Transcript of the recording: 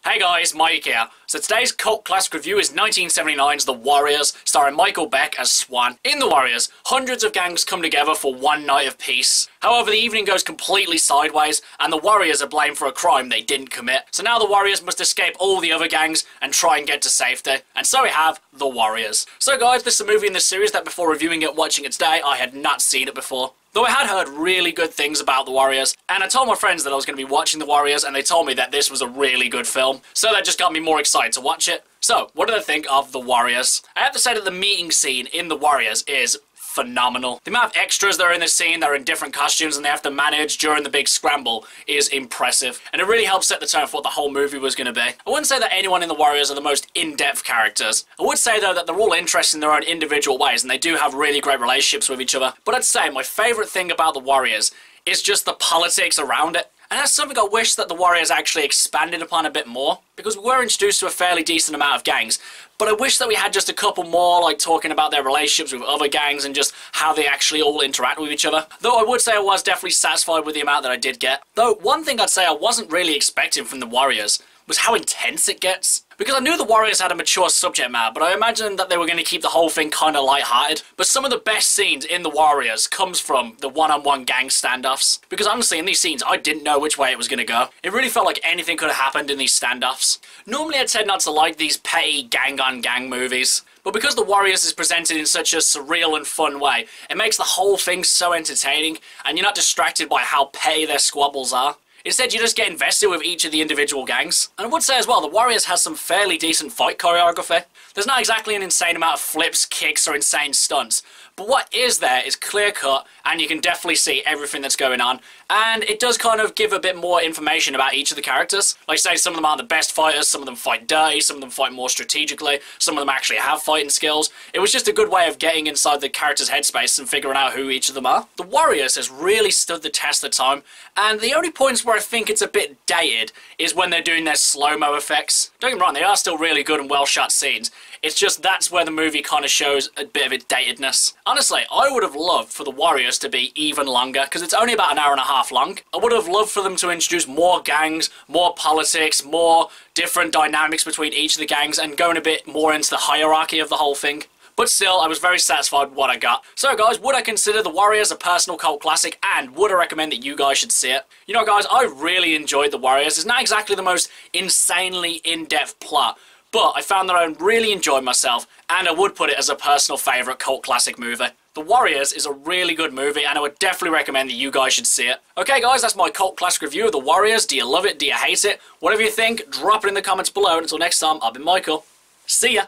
Hey guys, Mike here. So today's cult classic review is 1979's The Warriors, starring Michael Beck as Swan. In The Warriors, hundreds of gangs come together for one night of peace. However, the evening goes completely sideways, and the Warriors are blamed for a crime they didn't commit. So now the Warriors must escape all the other gangs and try and get to safety. And so we have The Warriors. So guys, this is a movie in this series that before reviewing it, watching it today, I had not seen it before. Though I had heard really good things about The Warriors, and I told my friends that I was going to be watching The Warriors, and they told me that this was a really good film, so that just got me more excited to watch it. So, what did I think of The Warriors? I have to say that the meeting scene in The Warriors is phenomenal. The amount of extras that are in this scene that are in different costumes and they have to manage during the big scramble is impressive, and it really helps set the tone for what the whole movie was going to be. I wouldn't say that anyone in The Warriors are the most in-depth characters. I would say though that they're all interesting in their own individual ways and they do have really great relationships with each other, but I'd say my favourite thing about The Warriors is just the politics around it. And that's something I wish that The Warriors actually expanded upon a bit more, because we were introduced to a fairly decent amount of gangs, but I wish that we had just a couple more, like talking about their relationships with other gangs and just how they actually all interact with each other. Though I would say I was definitely satisfied with the amount that I did get. Though one thing I'd say I wasn't really expecting from The Warriors was how intense it gets. Because I knew The Warriors had a mature subject matter, but I imagined that they were going to keep the whole thing kind of light-hearted. But some of the best scenes in The Warriors comes from the one-on-one gang standoffs. Because honestly, in these scenes, I didn't know which way it was going to go. It really felt like anything could have happened in these standoffs. Normally I'd tend not to like these petty gang-on-gang movies, but because The Warriors is presented in such a surreal and fun way, it makes the whole thing so entertaining, and you're not distracted by how petty their squabbles are. Instead, you just get invested with each of the individual gangs. And I would say as well, The Warriors has some fairly decent fight choreography. There's not exactly an insane amount of flips, kicks, or insane stunts, but what is there is clear-cut, and you can definitely see everything that's going on. And it does kind of give a bit more information about each of the characters. Like say, some of them aren't the best fighters, some of them fight dirty, some of them fight more strategically, some of them actually have fighting skills. It was just a good way of getting inside the character's headspace and figuring out who each of them are. The Warriors has really stood the test of time, and the only points where I think it's a bit dated is when they're doing their slow-mo effects. Don't get me wrong, they are still really good and well-shot scenes. It's just that's where the movie kind of shows a bit of its datedness. Honestly, I would have loved for The Warriors to be even longer, because it's only about an hour and a half long. I would have loved for them to introduce more gangs, more politics, more different dynamics between each of the gangs, and going a bit more into the hierarchy of the whole thing. But still, I was very satisfied with what I got. So guys, would I consider The Warriors a personal cult classic, and would I recommend that you guys should see it? You know guys, I really enjoyed The Warriors. It's not exactly the most insanely in-depth plot, but I found that I really enjoyed myself, and I would put it as a personal favourite cult classic movie. The Warriors is a really good movie, and I would definitely recommend that you guys should see it. Okay guys, that's my cult classic review of The Warriors. Do you love it? Do you hate it? Whatever you think, drop it in the comments below, and until next time, I've been Michael. See ya!